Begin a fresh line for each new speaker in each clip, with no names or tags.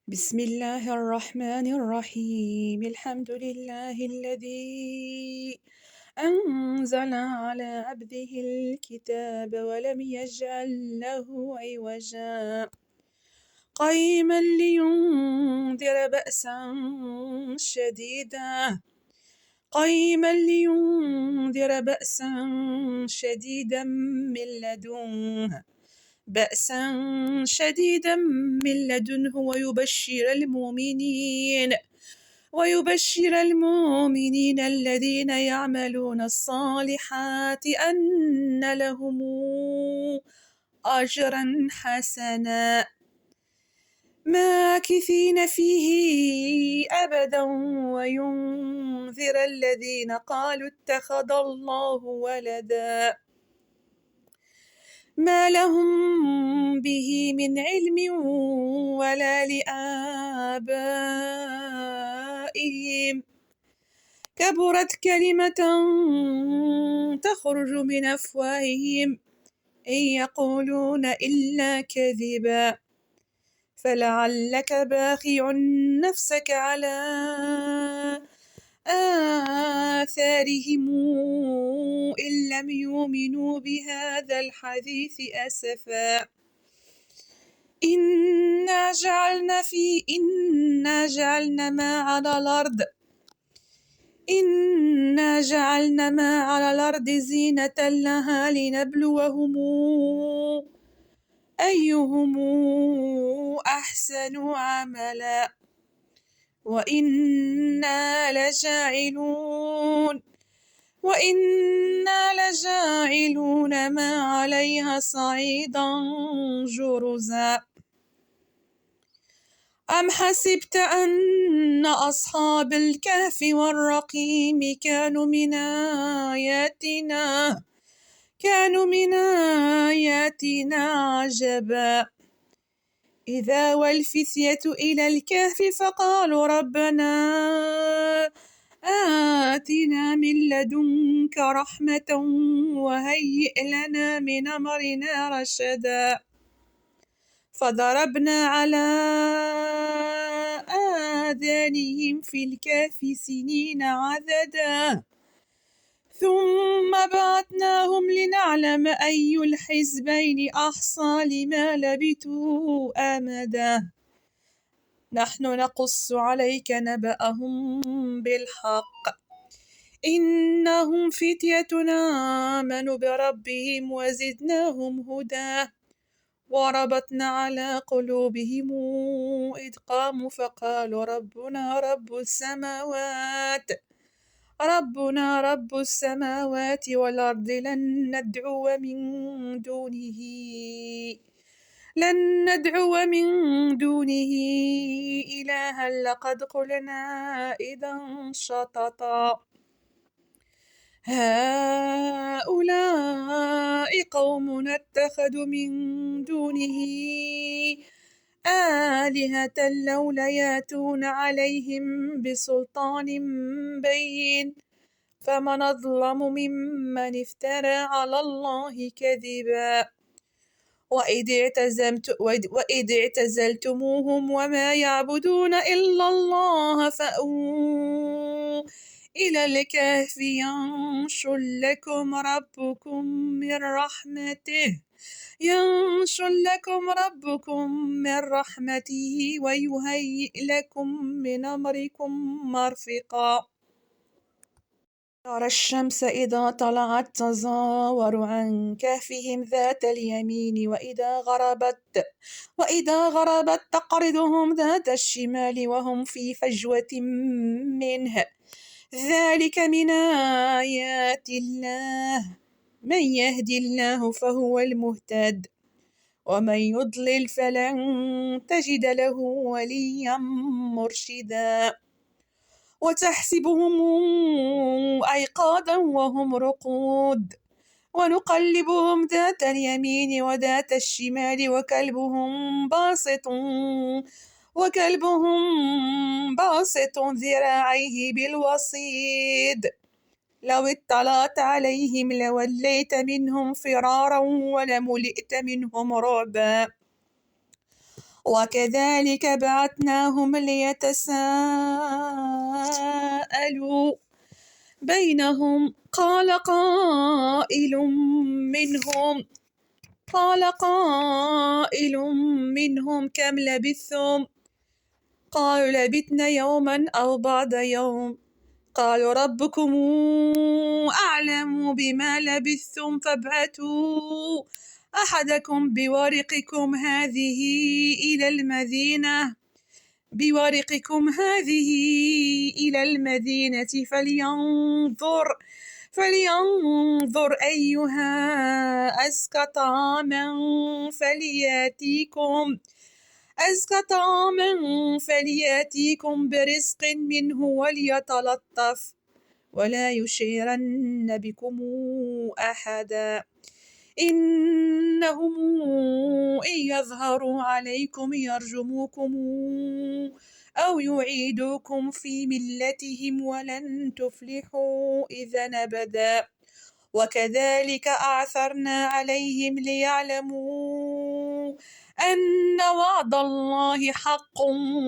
بسم الله الرحمن الرحيم. الحمد لله الذي أنزل على عبده الكتاب ولم يجعل له عوجا قيما لينذر بأسا شديدا من لدنه ويبشر المؤمنين الذين يعملون الصالحات أن لهم أجرا حسنا ماكثين فيه أبدا، وينذر الذين قالوا اتخذ الله ولدا ما لهم به من علم ولا لآبائهم، كبرت كلمة تخرج من أفواههم إن يقولون إلا كذبا، فلعلك باخع نفسك على آثارهم إن لم يؤمنوا بهذا الحديث أسفا. إنا جعلنا ما على الأرض زينة لها لنبلوهم أيهم أحسن عملا وإنا لجاعلون ما عليها صعيدا جرزا. أم حسبت أن أصحاب الكهف والرقيم كانوا من آياتنا عجبا، إذا والفتية إلى الكهف فقالوا ربنا آتنا من لدنك رحمة وهيئ لنا من أمرنا رشدا، فضربنا على آذانهم في الكهف سنين عددا، ثم بعثناهم لنعلم أي الحزبين أحصى لما لبثوا أمدا، نحن نقص عليك نبأهم بالحق، إنهم فتية آمنوا بربهم وزدناهم هدى، وربطنا على قلوبهم إذ قاموا فقالوا ربنا رب السماوات والأرض لن ندعو من دونه إلها لقد قلنا إذا شططا، هؤلاء قومنا اتخذوا من دونه آلهة لولا يأتون عليهم بسلطان بين، فمن أظلم ممن افترى على الله كذبا، وإذ اعتزلتموهم وما يعبدون إلا الله فأووا إلى الكهف ينشر لكم ربكم من رحمته ويهيئ لكم من أمركم مرفقا. ترى الشمس إذا طلعت تزاور عن كهفهم ذات اليمين وإذا غربت تقرضهم ذات الشمال وهم في فجوة منه، ذلك من آيات الله، من يهدي الله فهو المهتد ومن يضلل فلن تجد له وليا مرشدا، وتحسبهم أيقاظا وهم رقود ونقلبهم ذات اليمين وذات الشمال وكلبهم باسط ذراعيه بالوصيد، لو اطلعت عليهم لوليت منهم فرارا ولملئت منهم رعبا، وكذلك بعثناهم ليتساءلوا بينهم قال قائل منهم كم لبثتم قالوا لبثنا يوما أو بعض يوم قالوا ربكم أعلم بما لبثتم فابعثوا أحدكم بورقكم هذه إلى المدينة فلينظر أيها أزكى طعاما فلياتيكم برزق منه وليتلطف ولا يشعرن بكم أحدا إنهم إن يظهروا عليكم يرجموكم أو يعيدوكم في ملتهم ولن تفلحوا إذا أبدا وكذلك أعثرنا عليهم ليعلموا أن وعد الله حق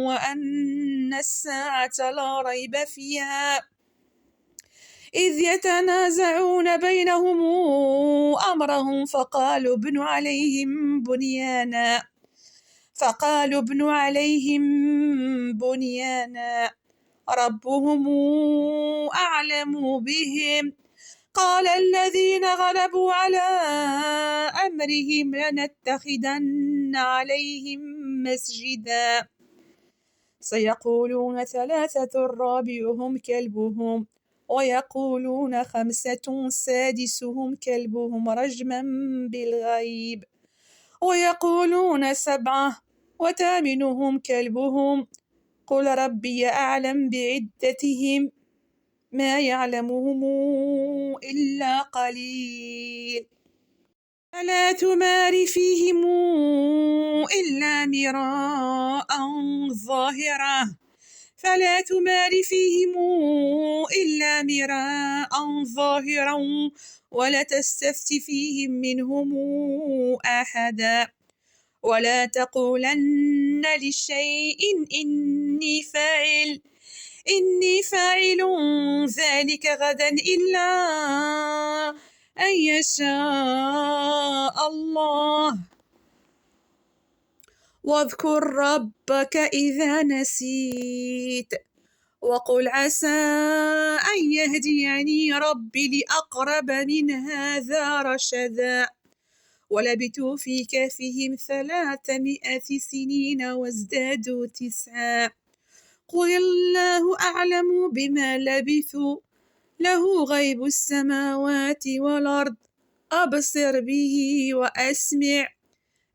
وأن الساعة لا ريب فيها إذ يتنازعون بينهم أمرهم فقالوا ابنوا عليهم بنيانا ربهم أعلم بهم قال الذين غلبوا على أمرهم لنتخذن عليهم مسجدا سيقولون 3 رابعهم كلبهم ويقولون 5 سادسهم كلبهم رجما بالغيب ويقولون 7 وثامنهم كلبهم قل ربي أعلم بعدتهم ما يعلمهم إلا قليل فلا تمار فيهم إلا مراء ظاهرا ولا تستفت فيهم منهم أحدا ولا تقولن لشيء إني فاعل ذلك غدا إلا أن يشاء الله واذكر ربك إذا نسيت وقل عسى أن يهديني ربي لأقرب من هذا رشدا ولبثوا في كهفهم 300 سنين وازدادوا 9 قل الله أعلم بما لبثوا له غيب السماوات والأرض أبصر به وأسمع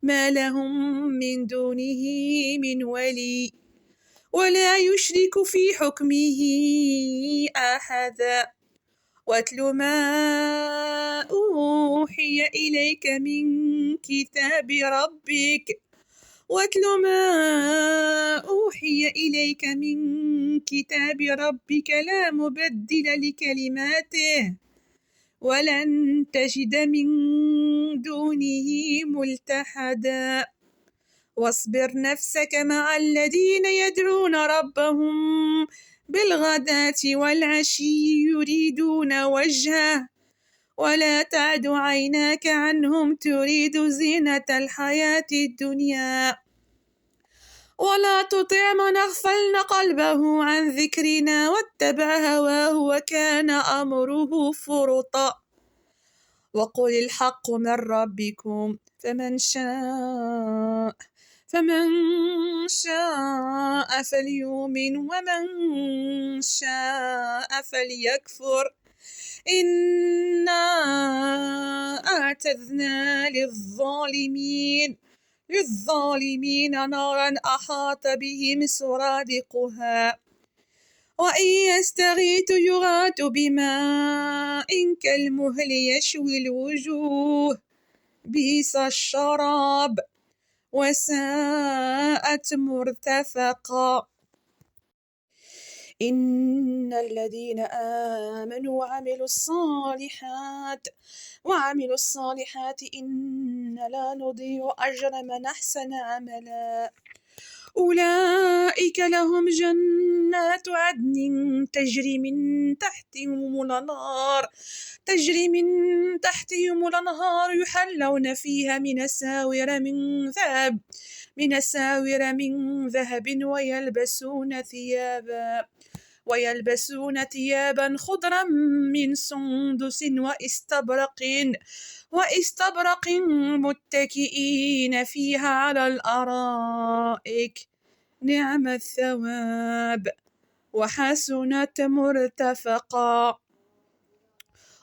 ما لهم من دونه من ولي ولا يشرك في حكمه أحدا واتل ما أوحي إليك من كتاب ربك لا مبدل لكلماته ولن تجد من دونه ملتحدا واصبر نفسك مع الذين يدعون ربهم بالغداة والعشي يريدون وجهه ولا تعد عيناك عنهم تريد زينة الحياة الدنيا ولا تطع من أغفلنا قلبه عن ذكرنا واتبع هواه وكان أمره فرطا وقل الحق من ربكم فمن شاء فليؤمن ومن شاء فليكفر إنا أعتدنا للظالمين نارا أحاط بهم سرادقها وإن يستغيثوا يغاثوا بماء كالمهل يشوي الوجوه بئس الشراب وساءت مرتفقا إن الذين آمنوا وعملوا الصالحات إن لا نضيع أجر من أحسن عملا أولئك لهم جنات عدن تجري من تحتهم الأنهار يحلون فيها من أساور من ذهب ويلبسون ثيابا خضرا من سندس وإستبرق متكئين فيها على الأرائك نعم الثواب وحسنت مرتفقا.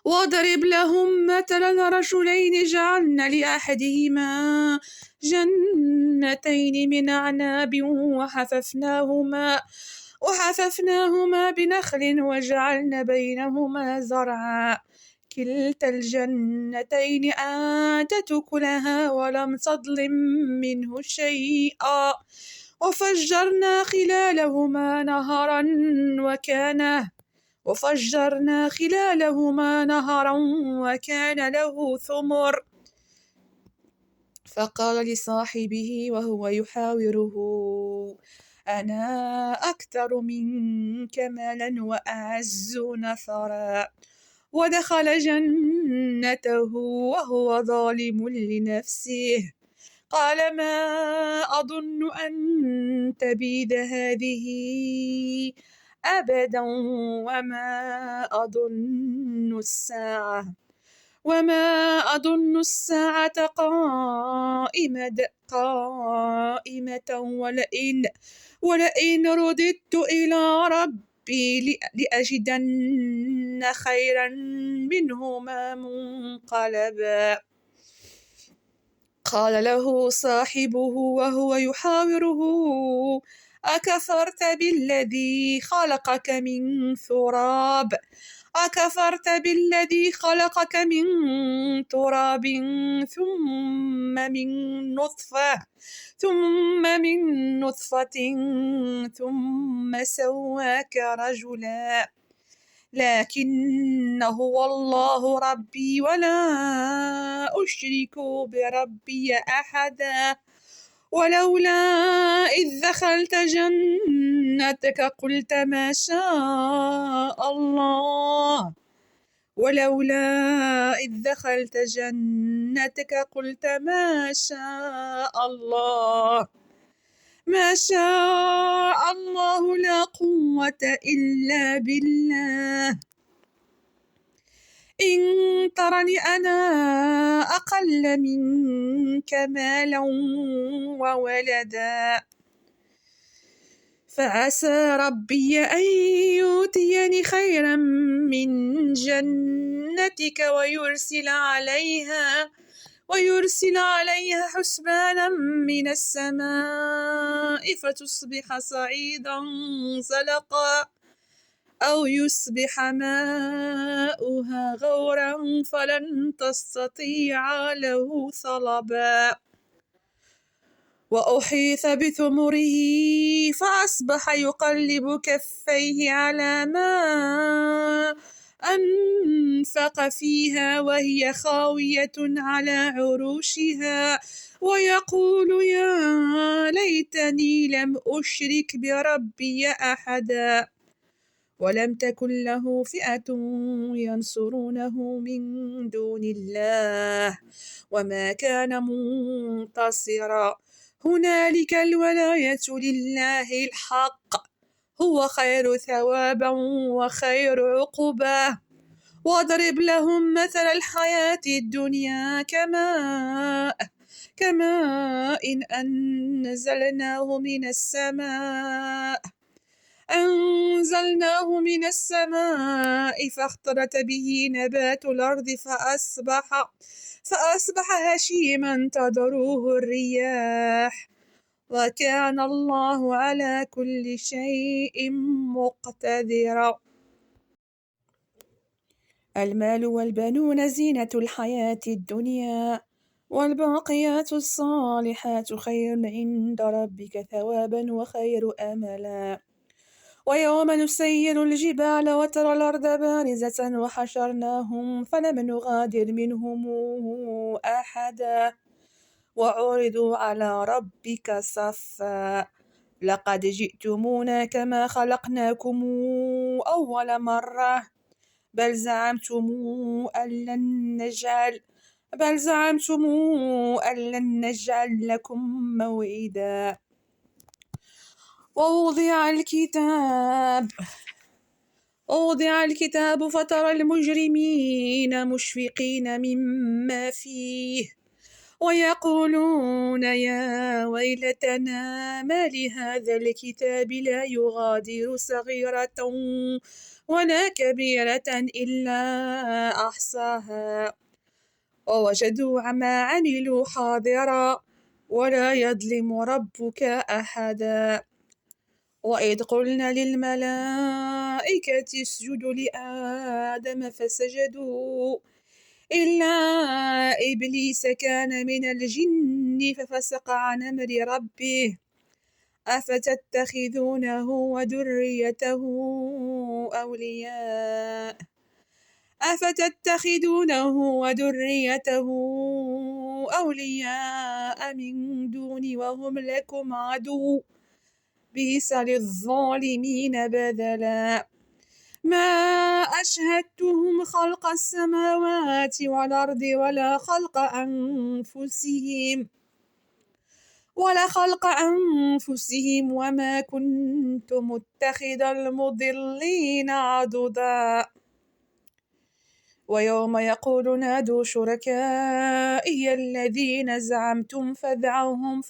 واضرب لهم مثلا رجلين جعلنا لأحدهما جنتين من أعناب وحففناهما بنخل وجعلنا بينهما زرعا كلتا الجنتين آتت أكلها ولم تظلم منه شيئا وفجرنا خلالهما نهرا وكان له ثمر فقال لصاحبه وهو يحاوره أنا أكثر منك مالا وأعز نفرا ودخل جنته وهو ظالم لنفسه قال ما أظن أن تبيد هذه أبدا وما أظن الساعة قائمة ولئن رددت إلى ربي لأجدن خيرا منهما منقلبا. قال له صاحبه وهو يحاوره أكفرت بالذي خلقك من تراب ثم من نطفة ثم سواك رجلا لكن هو الله ربي ولا أشرك بربي أحدا ولولا إذ دخلت جنتك قلت ما شاء الله لا قوة إلا بالله إن ترني أنا أقل منك مالا وولدا فعسى ربي أن يؤتيني خيرا من جنتك ويرسل عليها حسبانا من السماء فتصبح صعيدا زلقا أو يصبح ماؤها غورا فلن تستطيع له طلبا وأحيط بثمره فأصبح يقلب كفيه على ما أنفق فيها وهي خاوية على عروشها ويقول يا ليتني لم أشرك بربي أحدا ولم تكن له فئة ينصرونه من دون الله وما كان منتصرا هنالك الولاية لله الحق هو خير ثوابا وخير عقبا واضرب لهم مثل الحياة الدنيا كماء إن أنزلناه من السماء فاختلط به نبات الأرض فأصبح هشيما تذروه الرياح وكان الله على كل شيء مقتدرا. المال والبنون زينة الحياة الدنيا والباقيات الصالحات خير عند ربك ثوابا وخير أملا ويوم نسير الجبال وترى الأرض بارزة وحشرناهم فلم نغادر منهم أحدا وعرضوا على ربك صفا لقد جئتمونا كما خلقناكم أول مرة بل زعمتم أن لن نجعل لكم موعدا ووضع الكتاب فترى المجرمين مشفقين مما فيه ويقولون يا ويلتنا ما لهذا الكتاب لا يغادر صغيرة ولا كبيرة إلا أحصاها ووجدوا ما عملوا حاضرا ولا يظلم ربك أحدا وإذ قلنا للملائكة اسجدوا لآدم فسجدوا إلا إبليس كان من الجن ففسق عن أمر ربه أفتتخذونه وذريته أولياء من دوني وهم لكم عدو بئس للظالمين بدلا ما أشهدتهم خلق السماوات والأرض ولا خلق أنفسهم وما كنت متخذ المضلين عضدا ويوم يقول نادوا شركائي الذين زعمتم فدعوهم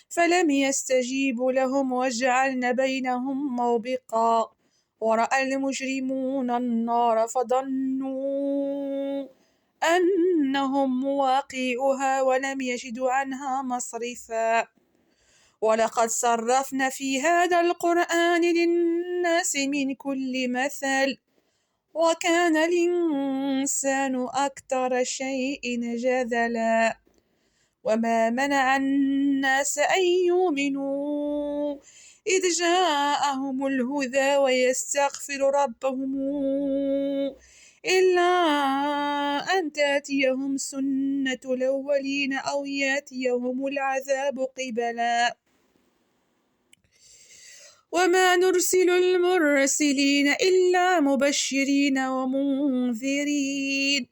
فلم يستجيبوا لهم وجعلنا بينهم موبقا ورأى المجرمون النار فظنوا أنهم مواقعوها ولم يجدوا عنها مصرفا ولقد صرفنا في هذا القرآن للناس من كل مثل وكان الإنسان أكثر شيء جدلا وما منع الناس أن يؤمنوا إذ جاءهم الهدى ويستغفروا ربهم إلا أن تأتيهم سنة الأولين أو يأتيهم العذاب قبلا وما نرسل المرسلين إلا مبشرين ومنذرين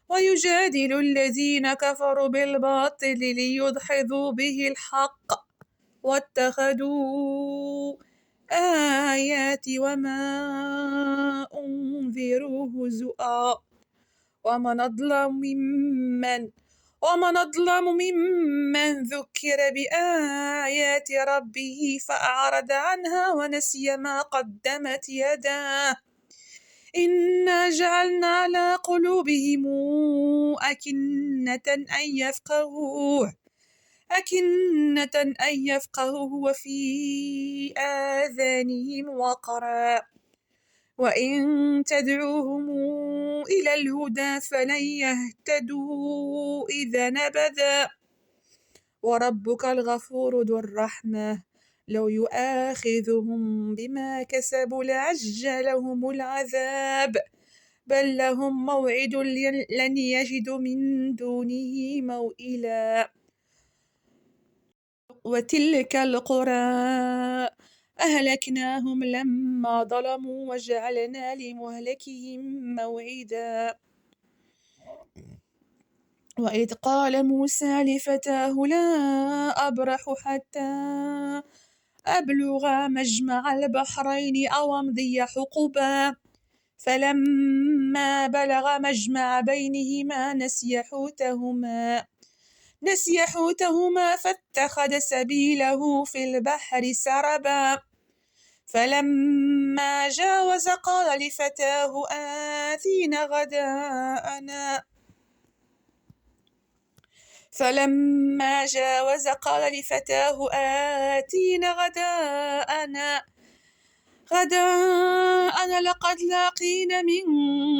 ويجادل الذين كفروا بالباطل ليدحضوا به الحق واتخذوا آياتي وما أنذروا هزؤا ومن أظلم ممن ذكر بآيات ربه فأعرض عنها ونسي ما قدمت يداه إنا جعلنا على قلوبهم أكنة أن يفقهوه وفي آذانهم وقرا وإن تدعوهم إلى الهدى فلن يهتدوا إذا أبدا وربك الغفور ذو الرحمة لو يؤاخذهم بما كسبوا لعجل لهم العذاب بل لهم موعد لن يجدوا من دونه موئلا وتلك القرى أهلكناهم لما ظلموا وجعلنا لمهلكهم موعدا وإذ قال موسى لفتاه لا أبرح حتى أبلغ مجمع البحرين أو أمضي حقبا فلما بلغ مجمع بينهما نسي حوتهما فاتخذ سبيله في البحر سربا فلما جاوز قال لفتاه آتينا غداءنا لقد لاقينا من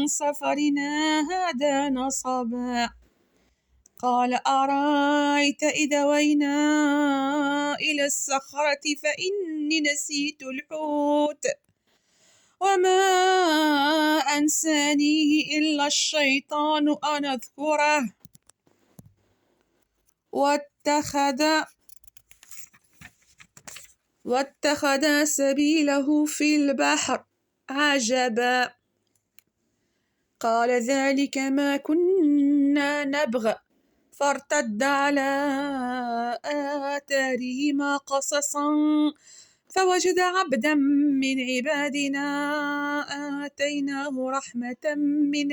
سفرنا هذا نصبا قال أرأيت إذا وينا إلى الصخرة فإني نسيت الحوت وما أنسانيه إلا الشيطان أن أذكره واتخذ واتخذ سبيله في البحر عجبا قال ذلك ما كنا نبغ فارتد على آثارهما قصصا فوجد عبدا من عبادنا آتيناه رحمة من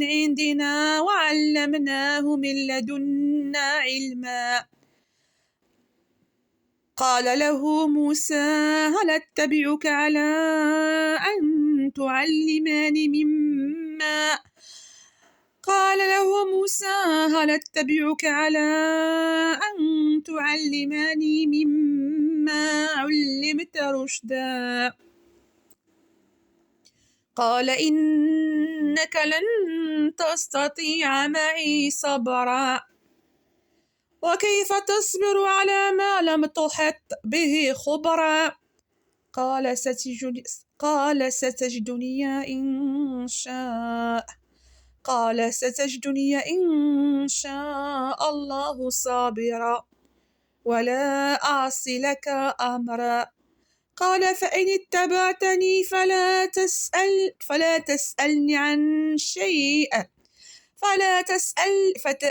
عندنا وعلمناه من لدنا علما قال له موسى هل أتبعك على أن تعلمني مما علمت رشدا قال إنك لن تستطيع معي صبرا وكيف تصبر على ما لم تحط به خبرا قال ستجدني إن شاء الله صابرا ولا أعصي لك أمرا قال فإن اتبعتني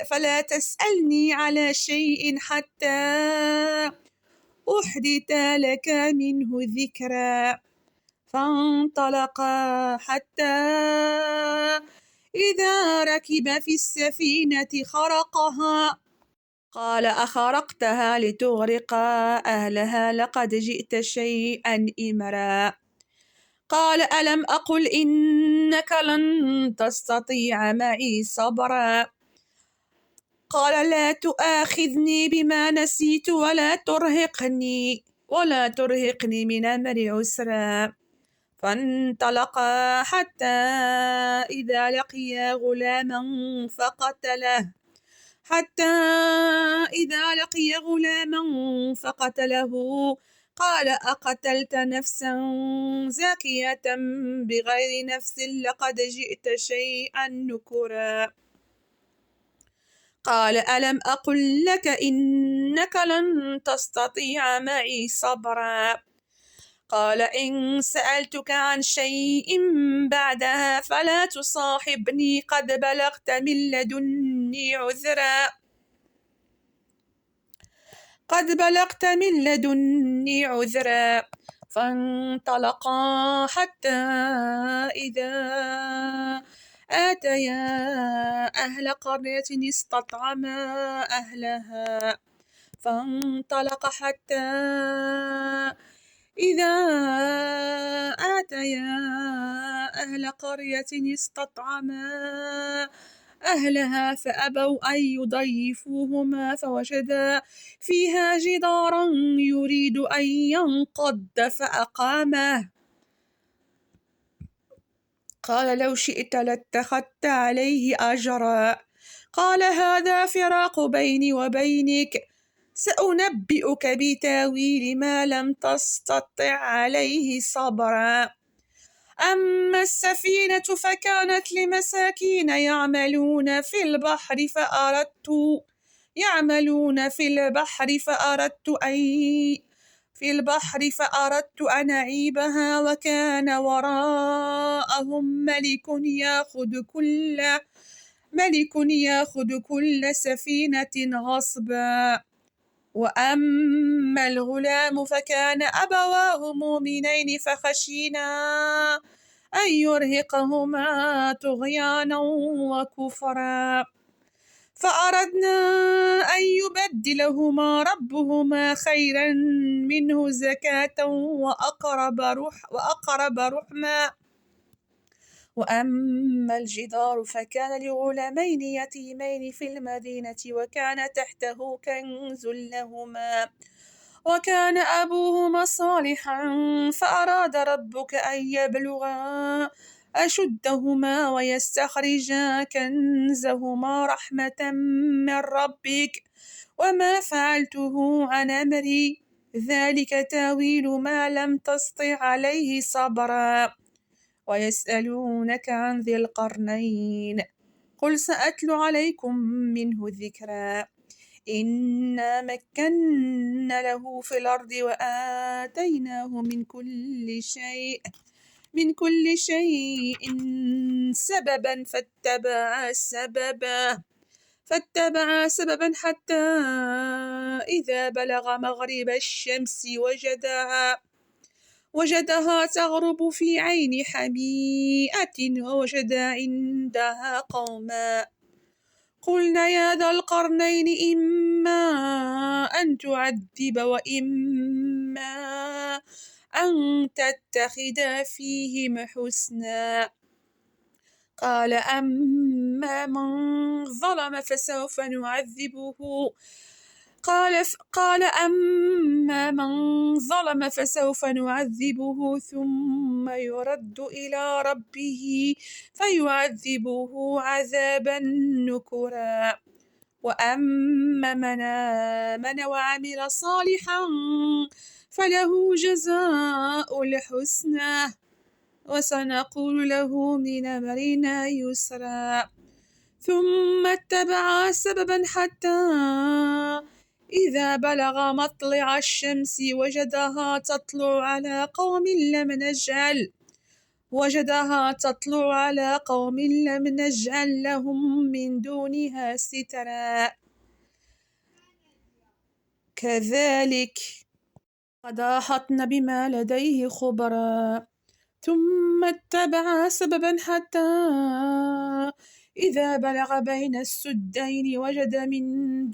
فلا تسألني على شيء حتى أحدث لك منه ذكرا فانطلقا حتى إذا ركب في السفينة خرقها قال أخرقتها لتغرق أهلها لقد جئت شيئا إمرا قال ألم أقل إنك لن تستطيع معي صبرا قال لا تؤاخذني بما نسيت ولا ترهقني من أمري عسرا فانطلقا حتى إذا لقيا غلاما فقتله قال أقتلت نفسا زاكية بغير نفس لقد جئت شيئا نكرا قال ألم أقل لك إنك لن تستطيع معي صبرا قال إن سألتك عن شيء بعدها فلا تصاحبني قد بلغت من لدني عذرا فانطلقا حتى إذا آتيا أهل قرية استطعما أهلها فأبوا أن يضيفوهما فوجدا فيها جدارا يريد أن ينقض فأقامه قال لو شئت لاتخذت عليه أجرا قال هذا فراق بيني وبينك سأنبئك بتاويل ما لم تستطع عليه صبرا أما السفينة فكانت لمساكين يعملون في البحر فأردت أن أعيبها وكان وراءهم ملك يأخذ كل سفينة غصبا وأما الغلام فكان أبواه مؤمنين فخشينا أن يرهقهما طغيانا وكفرا فأردنا أن يبدلهما ربهما خيرا منه زكاة وأقرب رحما وأما الجدار فكان لغلامين يتيمين في المدينة وكان تحته كنز لهما وكان أبوهما صالحا فأراد ربك أن يبلغا أشدهما ويستخرجا كنزهما رحمة من ربك وما فعلته عن أمري ذلك تاويل ما لم تسطع عليه صبرا ويسألونك عن ذي القرنين قل سأتلو عليكم منه ذكرا إنا مكنا له في الأرض وآتيناه من كل شيء سببا فاتبع سببا حتى إذا بلغ مغرب الشمس وجدها تغرب في عين حميئة ووجد عندها قوما. قلنا يا ذا القرنين إما أن تعذب وإما أن تتخذ فيهم حسنا. قال أما من ظلم فسوف نعذبه ثم يرد إلى ربه فيعذبه عذابا نكرا. وأما من آمن وعمل صالحا فله جزاء الحسنى وسنقول له من أمرنا يسرا. ثم اتبع سببا حتى إذا بلغ مطلع الشمس وجدها تطلع على قوم لم نجعل لهم من دونها سترا. كذلك قد أحطن بما لديه خبرا. ثم اتبع سببا حتى إذا بلغ بين السدين وجد من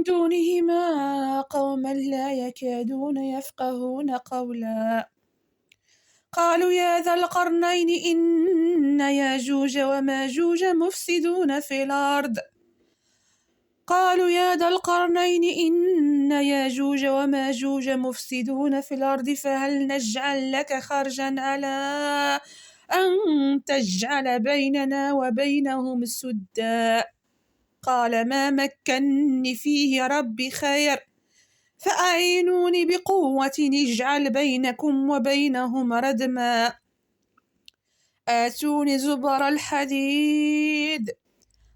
دونهما قوما لا يكادون يفقهون قولا. قالوا يا ذا القرنين إن ياجوج وماجوج مفسدون في الأرض فهل نجعل لك خرجا على أن تجعل بيننا وبينهم سدا. قال ما مكني فيه ربي خير فأعينوني بقوة نجعل بينكم وبينهم ردما. آتوني زبر الحديد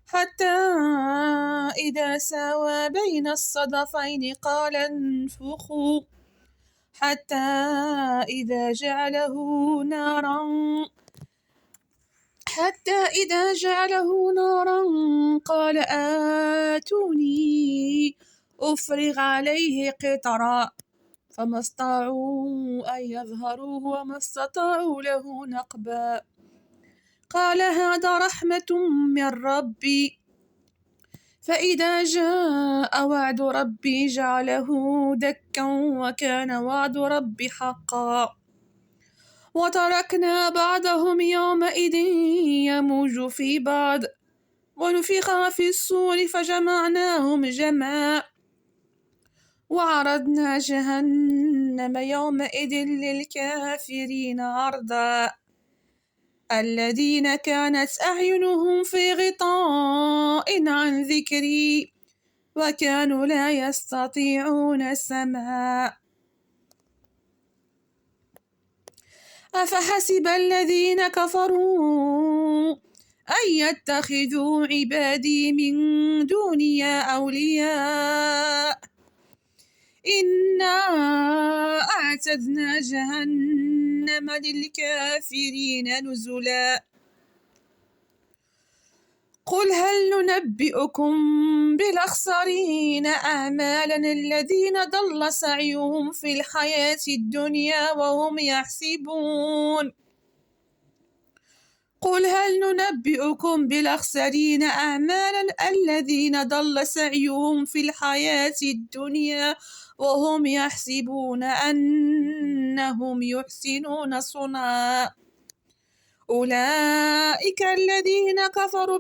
حتى إذا ساوى بين الصدفين قال انفخوا حتى إذا جعله نارا قال آتوني أفرغ عليه قطرا فما استطاعوا أن يظهروه وما استطاعوا له نقبا. قال هذا رحمة من ربي فإذا جاء وعد ربي جعله دكا وكان وعد ربي حقا. وتركنا بعضهم يومئذ يموج في بعض ونفخ في الصور فجمعناهم جمعا وعرضنا جهنم يومئذ للكافرين عرضا. الذين كانت أعينهم في غطاء عن ذكري وكانوا لا يستطيعون سمعا. أفحسب الذين كفروا أن يتخذوا عبادي من دوني أولياء إنا أعتدنا جهنم للكافرين نزلا. قل هل ننبئكم بالأخسرين أعمالا الذين ضل سعيهم في الحياة الدنيا وهم يحسبون قل هل ننبئكم بالأخسرين أعمالا الذين ضل سعيهم في الحياة الدنيا وهم يحسبون أنهم يحسنون صنعا. أولئك الذين كفروا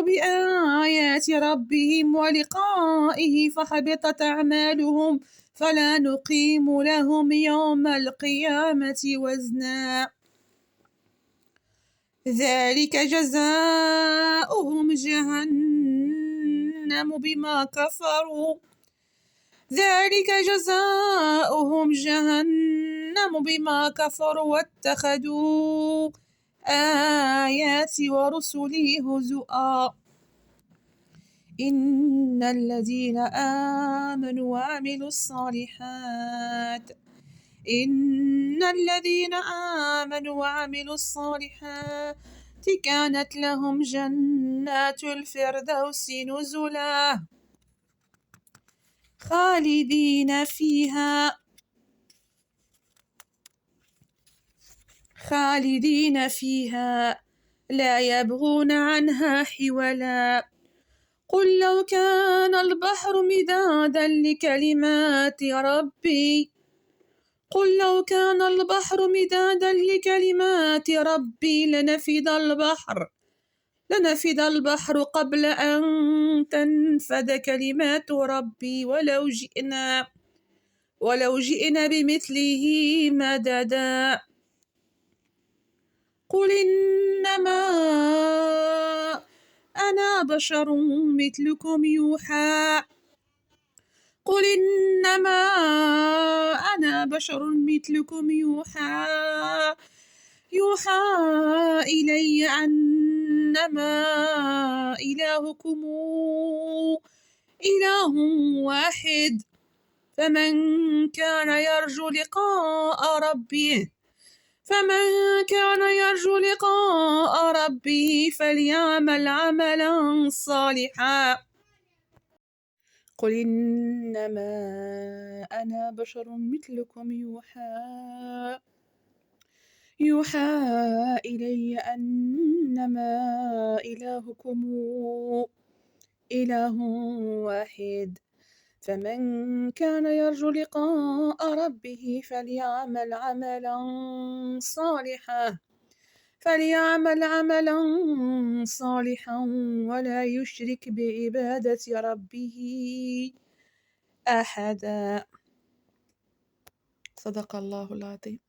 بآيات ربهم ولقائه فحبطت أعمالهم فلا نقيم لهم يوم القيامة وزنا. ذلك جزاؤهم جهنم بما كفروا ذلك جزاؤهم جهنم بما كفروا واتخذوا آياتي ورسلي هزؤا إن الذين آمنوا وعملوا الصالحات كانت لهم جنات الفردوس نزلا خالدين فيها لا يبغون عنها حولا قل لو كان البحر مدادا لكلمات ربي لنفد البحر قبل أن تنفد كلمات ربي ولو جئنا بمثله مددا قل إنما أنا بشر مثلكم يوحى إلي أنما إلهكم إله واحد فمن كان يرجو لقاء ربه فليعمل عملا صالحا قل إنما أنا بشر مثلكم يوحى إلي أنما إلهكم إله واحد فمن كان يرجو لقاء ربه فليعمل عملا صالحا ولا يشرك بعبادة ربه أحدا. صدق الله العظيم.